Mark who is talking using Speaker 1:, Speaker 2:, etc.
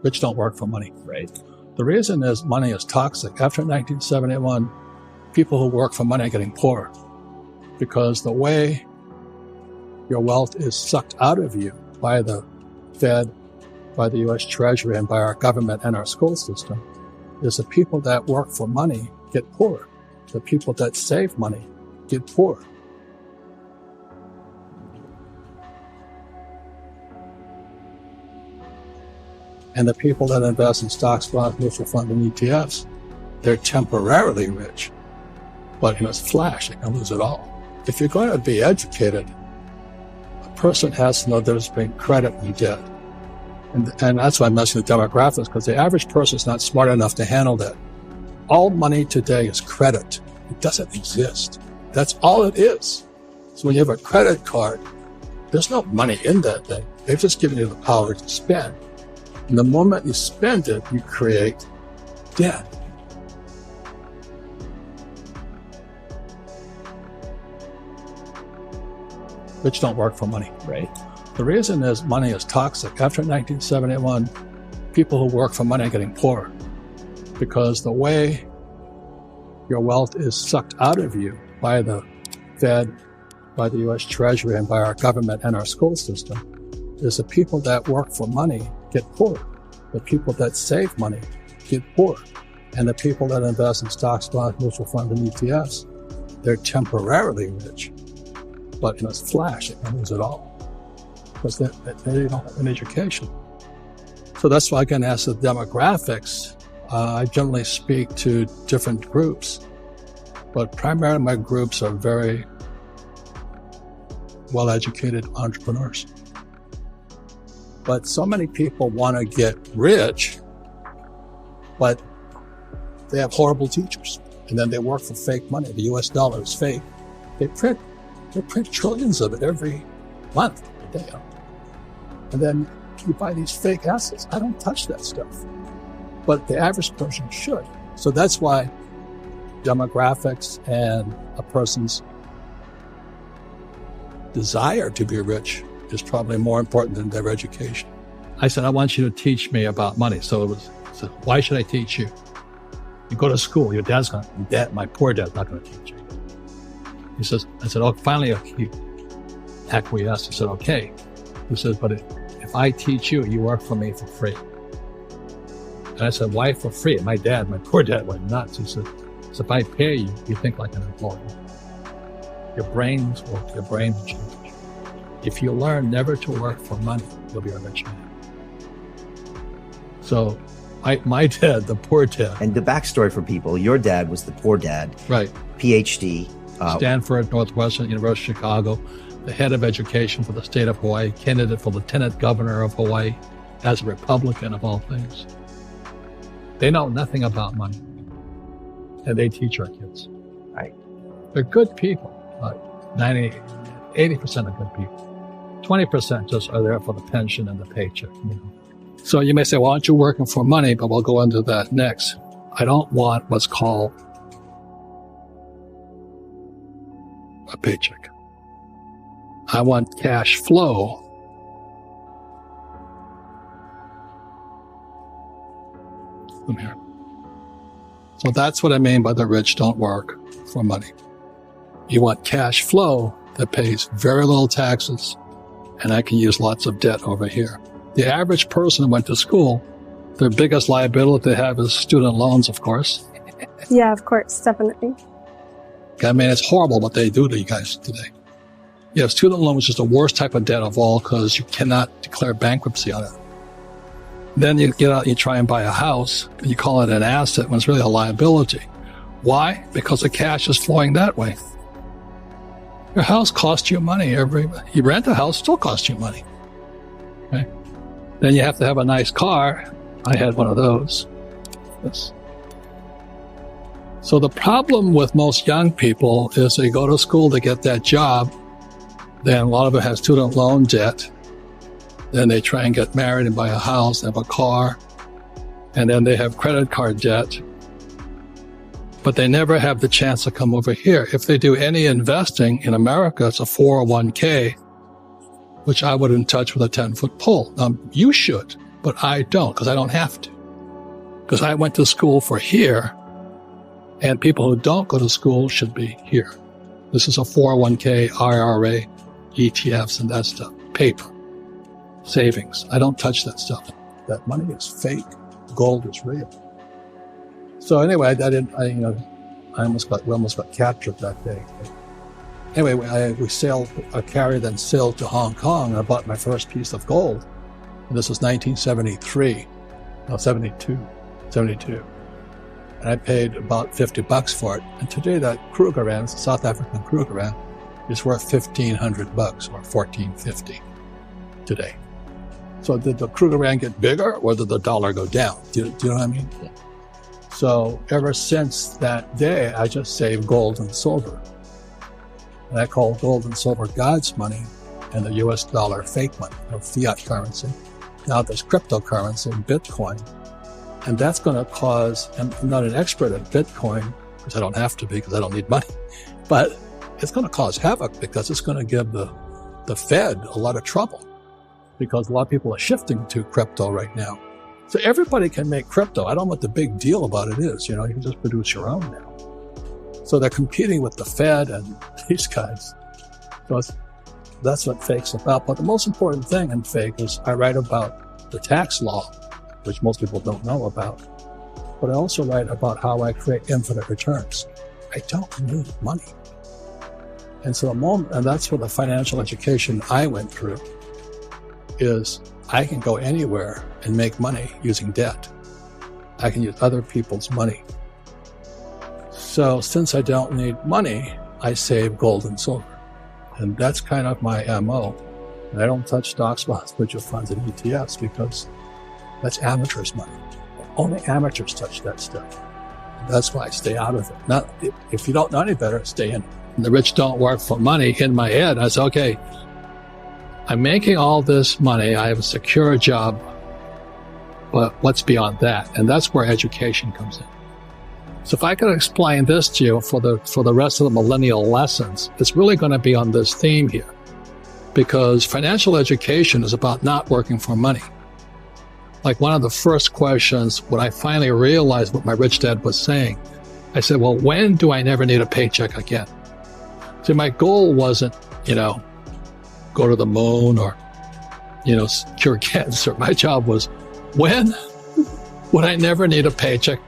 Speaker 1: Rich don't work for money.
Speaker 2: Right.
Speaker 1: The reason is money is toxic. After 1971, people who work for money are getting poorer because the way your wealth is sucked out of you by the Fed, by the U.S. Treasury, and by our government and our school system is the people that work for money get poorer. The people that save money get poorer. And the people that invest in stocks, bonds, mutual funds, and ETFs, they're temporarily rich. But in a flash, they can lose it all. If you're going to be educated, a person has to know there's been credit and debt. And that's why I mentioned the demographics, because the average person is not smart enough to handle that. All money today is credit. It doesn't exist. That's all it is. So when you have a credit card, there's no money in that thing. They've just given you the power to spend. And the moment you spend it, you create debt. Rich don't work for money.
Speaker 2: Right.
Speaker 1: The reason is money is toxic. After 1971, people who work for money are getting poorer because the way your wealth is sucked out of you by the Fed, by the U.S. Treasury, and by our government and our school system is the people that work for money get poorer. The people that save money get poorer. And the people that invest in stocks, bonds, mutual funds, and ETFs, they're temporarily rich. But in a flash, they can lose it all because they don't have an education. So that's why I can ask the demographics. I generally speak to different groups, but primarily my groups are very well-educated entrepreneurs. But so many people want to get rich, but they have horrible teachers. And then they work for fake money. The US dollar is fake. They print trillions of it every month. And then you buy these fake assets. I don't touch that stuff. But the average person should. So that's why demographics and a person's desire to be rich is probably more important than their education. I said, I want you to teach me about money. So why should I teach you? You go to school, your dad's going to, my poor dad's not going to teach you. I said, oh, finally he acquiesced. He said, okay. He says, but if I teach you, you work for me for free. And I said, why for free? My poor dad went nuts. He said, so if I pay you, you think like an employee. Your brains work, your brain will change. If you learn never to work for money, you'll be a rich man. So my dad, the poor dad.
Speaker 2: And the backstory for people, your dad was the poor dad.
Speaker 1: Right.
Speaker 2: PhD.
Speaker 1: Stanford, Northwestern, University of Chicago, the head of education for the state of Hawaii, candidate for lieutenant governor of Hawaii, as a Republican of all things. They know nothing about money. And they teach our kids.
Speaker 2: Right.
Speaker 1: They're good people. Like 80% are good people. 20% just are there for the pension and the paycheck. You know? So you may say, well, aren't you working for money? But we'll go into that next. I don't want what's called a paycheck. I want cash flow. From here. So that's what I mean by the rich don't work for money. You want cash flow that pays very little taxes, and I can use lots of debt over here. The average person who went to school, their biggest liability they have is student loans, of course.
Speaker 3: Yeah, of course, definitely.
Speaker 1: I mean, it's horrible what they do to you guys today. Yeah, student loan is just the worst type of debt of all because you cannot declare bankruptcy on it. Then you get out, you try and buy a house, and you call it an asset when it's really a liability. Why? Because the cash is flowing that way. Your house costs you money you rent a house, still costs you money. Okay? Then you have to have a nice car. I had one of those. Yes. So the problem with most young people is they go to school to get that job. Then a lot of them have student loan debt. Then they try and get married and buy a house, have a car. And then they have credit card debt. But they never have the chance to come over here. If they do any investing in America, it's a 401k, which I wouldn't touch with a 10-foot pole. You should. but I don't, because I don't have to. Because I went to school for here, and people who don't go to school should be here. This is a 401k, IRA, ETFs, and that stuff. Paper, savings. I don't touch that stuff. That money is fake. Gold is real. So anyway, we almost got captured that day. Anyway, we sailed a carrier, then sailed to Hong Kong, and I bought my first piece of gold. And this was 72. And I paid about $50 for it. And today that Krugerrand, South African Krugerrand, is worth $1,500 or $1,450 today. So did the Krugerrand get bigger, or did the dollar go down? Do you know what I mean? Yeah. So ever since that day, I just saved gold and silver. And I call gold and silver God's money and the US dollar fake money, or fiat currency. Now there's cryptocurrency, Bitcoin. And that's going to cause, and I'm not an expert at Bitcoin, because I don't have to be, because I don't need money, but it's going to cause havoc, because it's going to give the Fed a lot of trouble, because a lot of people are shifting to crypto right now. So everybody can make crypto. I don't know what the big deal about it is. You can just produce your own now. So they're competing with the Fed and these guys. So that's what fake's about. But the most important thing in fake is I write about the tax law, which most people don't know about. But I also write about how I create infinite returns. I don't need money. And so and that's what the financial education I went through is I can go anywhere and make money using debt. I can use other people's money. So since I don't need money, I save gold and silver. And that's kind of my MO. And I don't touch stocks, bonds, mutual funds, and ETFs, because that's amateurs' money. Only amateurs touch that stuff. That's why I stay out of it. If you don't know any better, stay in it. And the rich don't work for money. In my head, I say, okay, I'm making all this money. I have a secure job. But what's beyond that? And that's where education comes in. So if I could explain this to you for the rest of the millennial lessons, it's really going to be on this theme here. Because financial education is about not working for money. Like one of the first questions, when I finally realized what my rich dad was saying, I said, well, when do I never need a paycheck again? See, my goal wasn't, go to the moon or, cure cancer. My job was, when would I never need a paycheck